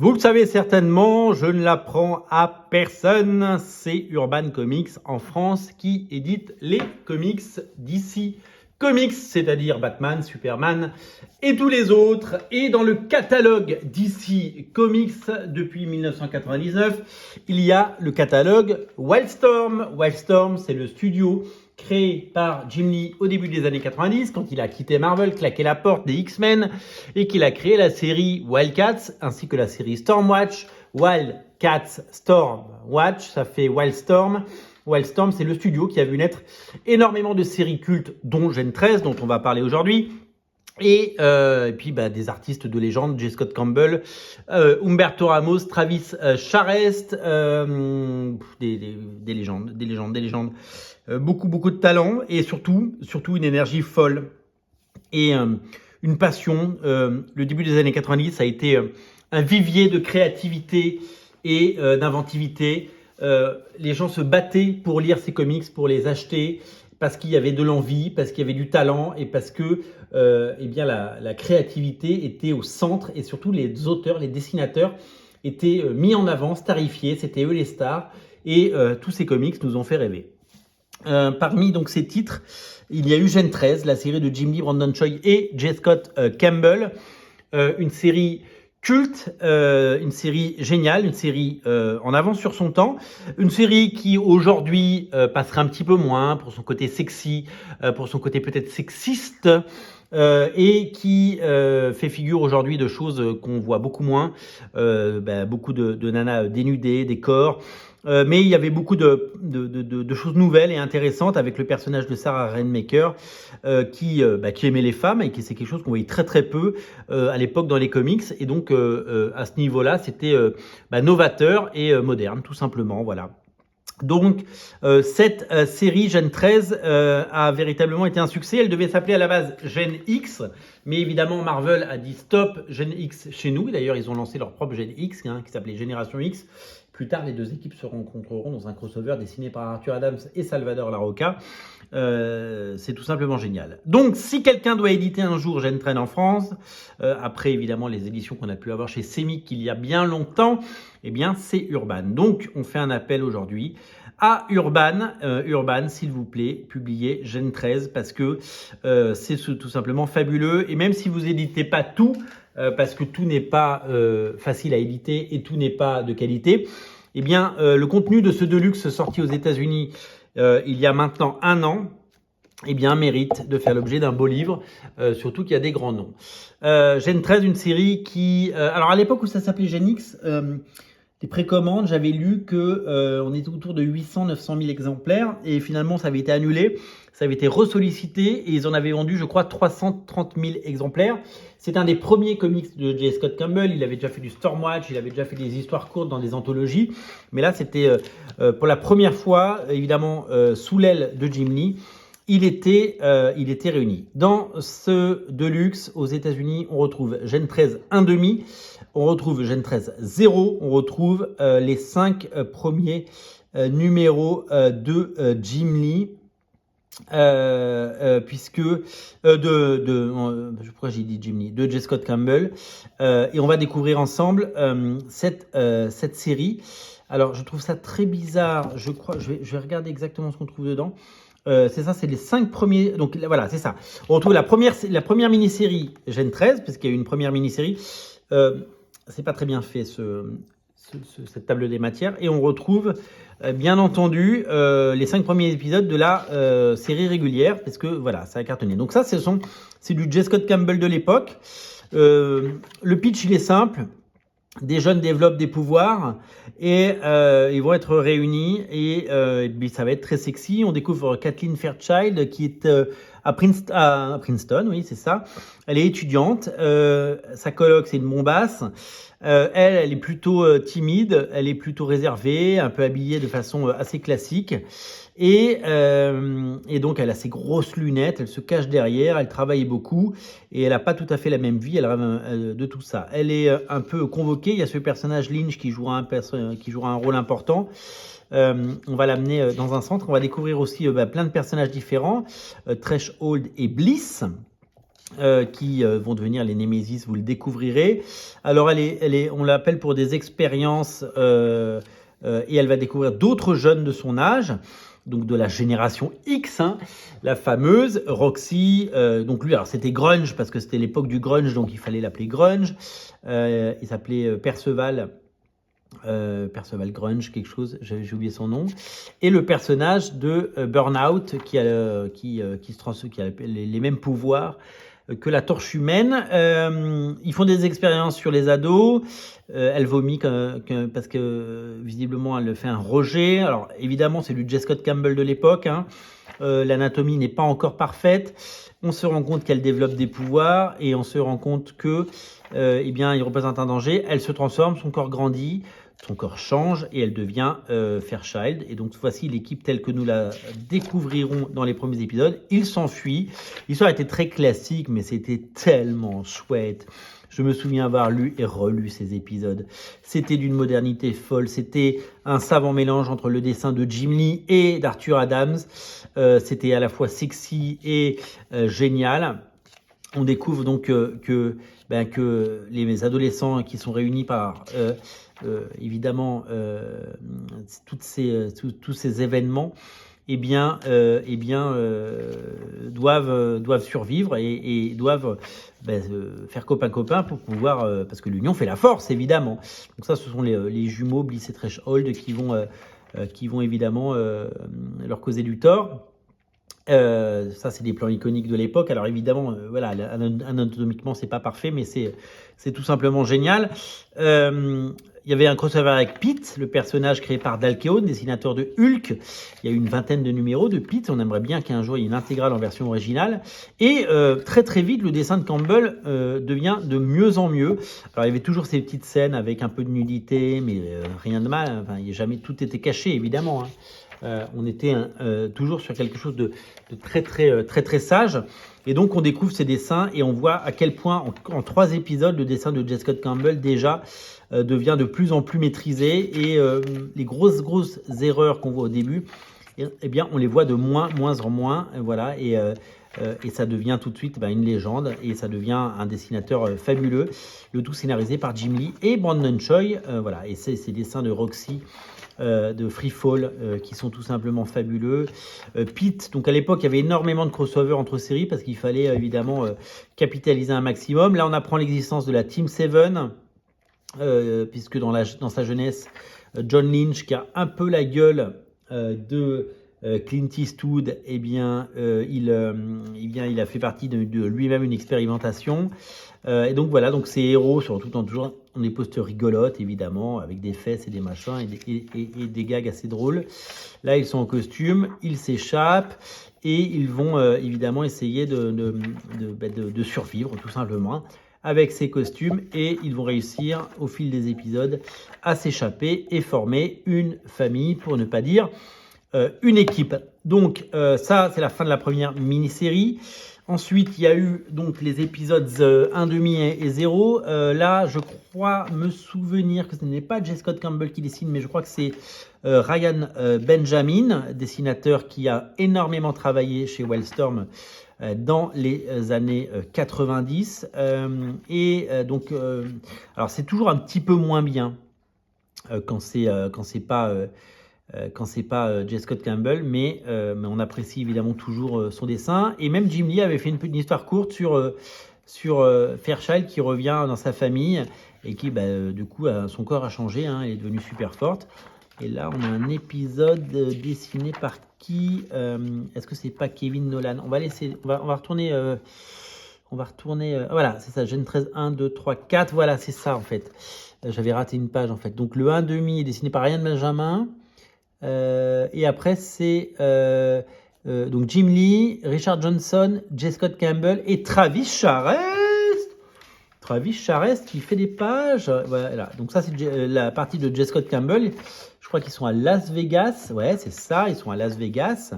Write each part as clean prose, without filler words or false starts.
Vous le savez certainement, je ne l'apprends à personne, c'est Urban Comics en France qui édite les comics DC Comics, c'est-à-dire Batman, Superman et tous les autres. Et dans le catalogue DC Comics depuis 1999, il y a le catalogue Wildstorm. Wildstorm, c'est le studio créé par Jim Lee au début des années 90, quand il a quitté Marvel, claqué la porte des X-Men, et qu'il a créé la série Wildcats, ainsi que la série Stormwatch. Wildcats Stormwatch, ça fait Wildstorm. Wildstorm, c'est le studio qui a vu naître énormément de séries cultes, dont Gen 13, dont on va parler aujourd'hui. Et puis des artistes de légende, J. Scott Campbell, Humberto Ramos, Travis Charest, des légendes. Beaucoup de talent et surtout une énergie folle et une passion. Le début des années 90, ça a été un vivier de créativité et d'inventivité. Les gens se battaient pour lire ces comics, pour les acheter, parce qu'il y avait de l'envie, parce qu'il y avait du talent et parce que la créativité était au centre et surtout les auteurs, les dessinateurs étaient mis en avant, starifiés, c'était eux les stars et tous ces comics nous ont fait rêver. Parmi donc ces titres, il y a eu Gen 13, la série de Jim Lee, Brandon Choi et J. Scott Campbell, une série culte, une série géniale, une série en avance sur son temps, une série qui aujourd'hui passerait un petit peu moins pour son côté sexy, pour son côté peut-être sexiste, et qui fait figure aujourd'hui de choses qu'on voit beaucoup moins, beaucoup de nanas dénudées, des corps. Mais il y avait beaucoup de choses nouvelles et intéressantes avec le personnage de Sarah Rainmaker qui aimait les femmes et qui c'est quelque chose qu'on voyait très peu à l'époque dans les comics. Et donc à ce niveau-là, c'était novateur et moderne, tout simplement. Voilà. Donc cette série Gen 13 a véritablement été un succès. Elle devait s'appeler à la base Gen X, mais évidemment Marvel a dit stop Gen X chez nous. D'ailleurs ils ont lancé leur propre Gen X qui s'appelait Génération X. Plus tard, les deux équipes se rencontreront dans un crossover dessiné par Arthur Adams et Salvador Larroca. C'est tout simplement génial. Donc, si quelqu'un doit éditer un jour Gen 13 en France, après évidemment les éditions qu'on a pu avoir chez Semic il y a bien longtemps, eh bien c'est Urban. Donc, on fait un appel aujourd'hui à Urban. Urban, s'il vous plaît, publiez Gen 13 parce que c'est tout simplement fabuleux. Et même si vous n'éditez pas tout, parce que tout n'est pas facile à éditer et tout n'est pas de qualité, eh bien, le contenu de ce Deluxe sorti aux États-Unis il y a maintenant 1 an, eh bien, mérite de faire l'objet d'un beau livre, surtout qu'il y a des grands noms. Gen 13, une série qui... alors, à l'époque où ça s'appelait Gen X, les précommandes, j'avais lu que on était autour de 800-900 000 exemplaires et finalement, ça avait été annulé. Ça avait été ressollicité et ils en avaient vendu, je crois, 330 000 exemplaires. C'est un des premiers comics de J. Scott Campbell. Il avait déjà fait du Stormwatch, il avait déjà fait des histoires courtes dans des anthologies. Mais là, c'était pour la première fois, évidemment, sous l'aile de Jim Lee. Il était réuni. Dans ce Deluxe, aux États-Unis, on retrouve Gen 13 1,5, on retrouve Gen 13 0, on retrouve les 5 premiers numéros de Jim Lee. Pourquoi j'ai dit Jim Lee, de J. Scott Campbell, et on va découvrir ensemble cette série. Alors je trouve ça très bizarre, je vais regarder exactement ce qu'on trouve dedans. C'est ça, c'est les 5 premiers. Donc voilà, c'est ça. On retrouve la première mini-série Gen 13, parce qu'il y a eu une première mini-série. C'est pas très bien fait cette table des matières. Et on retrouve bien entendu les 5 premiers épisodes de la série régulière, parce que voilà, ça a cartonné. Donc ça, c'est du J. Scott Campbell de l'époque. Le pitch, il est simple. Des jeunes développent des pouvoirs et ils vont être réunis et ça va être très sexy. On découvre Kathleen Fairchild qui est à Princeton, oui c'est ça. Elle est étudiante, sa coloc c'est une bombasse. Elle est plutôt timide, elle est plutôt réservée, un peu habillée de façon assez classique. Et donc, elle a ses grosses lunettes, elle se cache derrière, elle travaille beaucoup et elle n'a pas tout à fait la même vie de tout ça. Elle est un peu convoquée, il y a ce personnage Lynch qui jouera un rôle important. On va l'amener dans un centre, on va découvrir aussi plein de personnages différents, Threshold et Bliss. qui vont devenir les Némésis, vous le découvrirez. Alors, on l'appelle pour des expériences et elle va découvrir d'autres jeunes de son âge, donc de la génération X, hein, la fameuse Roxy. Donc lui, alors c'était grunge parce que c'était l'époque du grunge, donc il fallait l'appeler grunge. Il s'appelait Perceval. Perceval Grunge, quelque chose, j'ai oublié son nom, et le personnage de Burnout qui a les mêmes pouvoirs que la torche humaine. Ils font des expériences sur les ados. Elle vomit parce que visiblement elle fait un rejet. Alors évidemment c'est du J. Scott Campbell de l'époque, hein. L'anatomie n'est pas encore parfaite. On se rend compte qu'elle développe des pouvoirs et on se rend compte que eh bien, il représente un danger. Elle se transforme, son corps grandit, son corps change et elle devient Fairchild. Et donc, voici l'équipe telle que nous la découvrirons dans les premiers épisodes. Il s'enfuit. L'histoire était très classique, mais c'était tellement chouette. Je me souviens avoir lu et relu ces épisodes. C'était d'une modernité folle. C'était un savant mélange entre le dessin de Jim Lee et d'Arthur Adams. C'était à la fois sexy et génial. On découvre donc que les adolescents qui sont réunis par évidemment tous ces événements doivent survivre et doivent faire copain-copain pour pouvoir parce que l'union fait la force évidemment. Donc ça ce sont les jumeaux Bliss et Threshold qui vont évidemment leur causer du tort. Ça c'est des plans iconiques de l'époque. Alors évidemment voilà, anatomiquement c'est pas parfait mais c'est tout simplement génial. Il y avait un crossover avec Pete, le personnage créé par Dal Keown, dessinateur de Hulk. Il y a eu une vingtaine de numéros de Pete. On aimerait bien qu'un jour il y ait une intégrale en version originale. Et très très vite, le dessin de Campbell devient de mieux en mieux. Alors il y avait toujours ces petites scènes avec un peu de nudité, mais rien de mal. Enfin, il n'y a jamais tout était caché évidemment, hein. On était toujours sur quelque chose de très sage. Et donc on découvre ces dessins et on voit à quel point en 3 épisodes le dessin de J. Scott Campbell déjà devient de plus en plus maîtrisé et les grosses erreurs qu'on voit au début, eh bien on les voit de moins en moins, voilà, et ça devient tout de suite une légende et ça devient un dessinateur fabuleux, le tout scénarisé par Jim Lee et Brandon Choi, voilà, et ces dessins de Roxy, de Freefall qui sont tout simplement fabuleux. Pete, donc à l'époque il y avait énormément de crossover entre séries parce qu'il fallait évidemment capitaliser un maximum. Là on apprend l'existence de la Team 7, puisque dans sa jeunesse John Lynch, qui a un peu la gueule de Clint Eastwood, il a fait partie de lui-même une expérimentation. Et donc voilà, donc ces héros sont tout en toujours en des postures rigolotes, évidemment, avec des fesses et des machins et des gags assez drôles. Là, ils sont en costume, ils s'échappent et ils vont évidemment essayer de survivre, tout simplement, avec ces costumes, et ils vont réussir au fil des épisodes à s'échapper et former une famille, pour ne pas dire une équipe. Donc ça c'est la fin de la première mini-série. Ensuite il y a eu donc les épisodes 1,5 et 0. Là je crois me souvenir que ce n'est pas J. Scott Campbell qui dessine, mais je crois que c'est Ryan Benjamin, dessinateur qui a énormément travaillé chez Wildstorm dans les années 90. Alors c'est toujours un petit peu moins bien quand c'est pas J. Scott Campbell, mais on apprécie évidemment toujours son dessin. Et même Jim Lee avait fait une histoire courte sur Fairchild qui revient dans sa famille et qui, du coup, son corps a changé, hein, elle est devenue super forte. Et là, on a un épisode dessiné par qui est-ce que c'est pas Kevin Nolan? On va retourner. Voilà, c'est ça, Gen 13, 1, 2, 3, 4. Voilà, c'est ça en fait. J'avais raté une page en fait. Donc le 1,5 est dessiné par Ryan Benjamin. Et après, c'est donc Jim Lee, Richard Johnson, J. Scott Campbell et Travis Charest. Travis Charest qui fait des pages. Voilà. Donc ça, c'est la partie de J. Scott Campbell. Je crois qu'ils sont à Las Vegas. Ouais, c'est ça, ils sont à Las Vegas.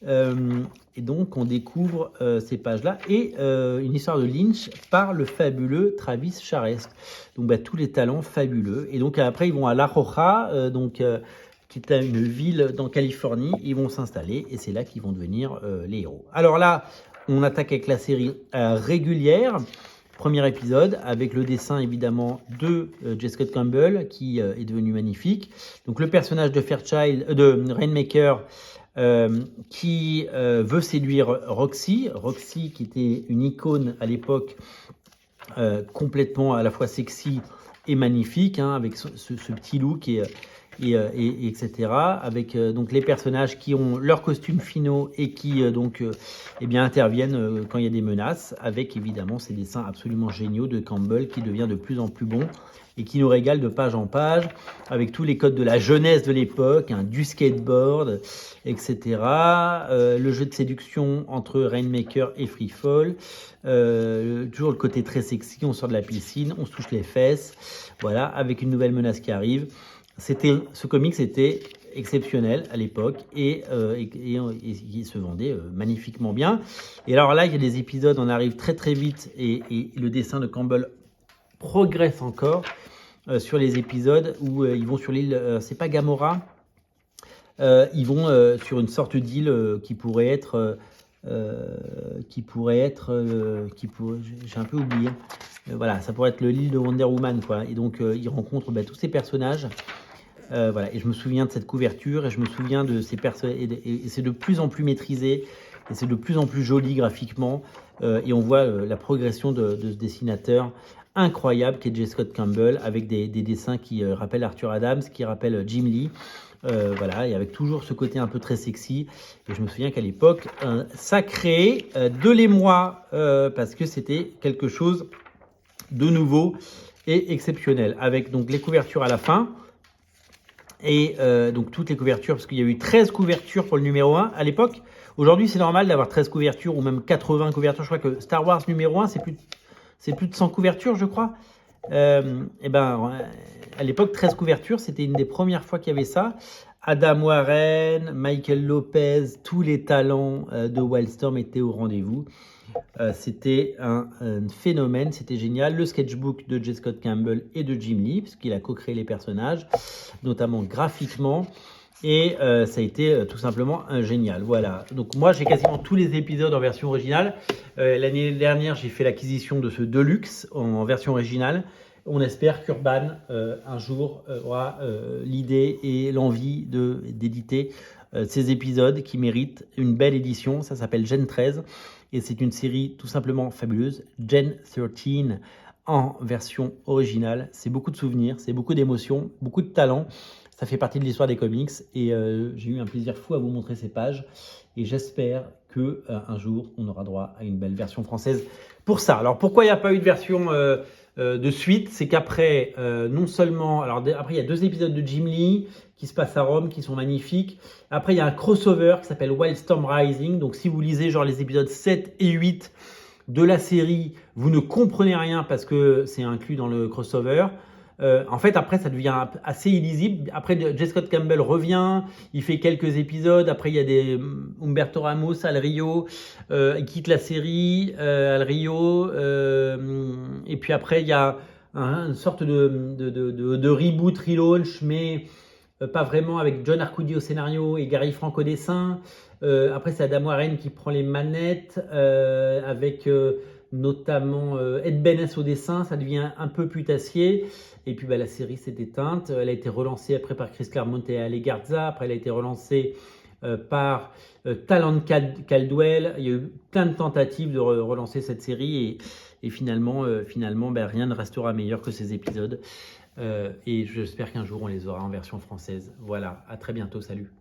Et donc, on découvre ces pages-là et une histoire de Lynch par le fabuleux Travis Charest. Donc, tous les talents fabuleux. Et donc, après, ils vont à La Roja, qui est une ville dans Californie. Ils vont s'installer et c'est là qu'ils vont devenir les héros. Alors là, On attaque avec la série régulière. Premier épisode avec le dessin évidemment de J. Scott Campbell qui est devenu magnifique. Donc le personnage de Fairchild, de Rainmaker qui veut séduire Roxy. Roxy qui était une icône à l'époque complètement à la fois sexy et magnifique, hein, avec ce petit look et etc. Avec donc les personnages qui ont leurs costumes finaux et qui eh bien, interviennent quand il y a des menaces, avec évidemment ces dessins absolument géniaux de Campbell qui devient de plus en plus bon et qui nous régale de page en page, avec tous les codes de la jeunesse de l'époque, hein, du skateboard, etc. Le jeu de séduction entre Rainmaker et Freefall, toujours le côté très sexy, on sort de la piscine, on se touche les fesses, voilà, avec une nouvelle menace qui arrive. Ce comics était exceptionnel à l'époque et il se vendait magnifiquement bien. Et alors là, il y a des épisodes, on arrive très très vite et le dessin de Campbell progresse encore sur les épisodes où ils vont sur l'île, c'est pas Gamora, ils vont sur une sorte d'île qui pourrait être, j'ai un peu oublié. Voilà, ça pourrait être l'île de Wonder Woman, quoi. Et donc, ils rencontrent tous ces personnages. Voilà, et je me souviens de cette couverture, et je me souviens de ces personnages, et c'est de plus en plus maîtrisé, et c'est de plus en plus joli graphiquement, et on voit la progression de ce dessinateur incroyable qui est J. Scott Campbell, avec des dessins qui rappellent Arthur Adams, qui rappellent Jim Lee, voilà, et avec toujours ce côté un peu très sexy. Et je me souviens qu'à l'époque, ça créait de l'émoi, parce que c'était quelque chose de nouveau et exceptionnel, avec donc les couvertures à la fin. Et donc toutes les couvertures, parce qu'il y a eu 13 couvertures pour le numéro 1 à l'époque. Aujourd'hui, c'est normal d'avoir 13 couvertures ou même 80 couvertures. Je crois que Star Wars numéro 1, c'est plus de 100 couvertures, je crois. Et ben, à l'époque, 13 couvertures, c'était une des premières fois qu'il y avait ça. Adam Warren, Michael Lopez, tous les talents de Wildstorm étaient au rendez-vous. C'était un phénomène, c'était génial. Le sketchbook de J. Scott Campbell et de Jim Lee, puisqu'il a co-créé les personnages, notamment graphiquement. Et ça a été tout simplement génial. Voilà. Donc moi, j'ai quasiment tous les épisodes en version originale. L'année dernière, j'ai fait l'acquisition de ce Deluxe en version originale. On espère qu'Urban, un jour, aura l'idée et l'envie d'éditer ces épisodes qui méritent une belle édition. Ça s'appelle Gen 13 et c'est une série tout simplement fabuleuse. Gen 13 en version originale. C'est beaucoup de souvenirs, c'est beaucoup d'émotions, beaucoup de talent. Ça fait partie de l'histoire des comics et j'ai eu un plaisir fou à vous montrer ces pages. Et j'espère qu'un jour, on aura droit à une belle version française pour ça. Alors pourquoi il n'y a pas eu de version de suite? C'est qu'après, non seulement... Alors après, il y a 2 épisodes de Jim Lee qui se passent à Rome, qui sont magnifiques. Après, il y a un crossover qui s'appelle Wildstorm Rising. Donc si vous lisez genre les épisodes 7 et 8 de la série, vous ne comprenez rien parce que c'est inclus dans le crossover. En fait, après, ça devient assez illisible. Après, J. Scott Campbell revient, il fait quelques épisodes. Après, il y a des Humberto Ramos, Al Rio, il quitte la série, Al Rio. Et puis après, il y a une sorte de reboot, relaunch, mais pas vraiment, avec John Arcudi au scénario et Gary Frank au dessin. Après, c'est Adam Warren qui prend les manettes avec... notamment Ed Benes au dessin, ça devient un peu putassier. Et puis la série s'est éteinte. Elle a été relancée après par Chris Claremont et Ale Garza. Après, elle a été relancée par Talent Caldwell. Il y a eu plein de tentatives de relancer cette série et finalement, rien ne restera meilleur que ces épisodes. Et j'espère qu'un jour on les aura en version française. Voilà, à très bientôt, salut.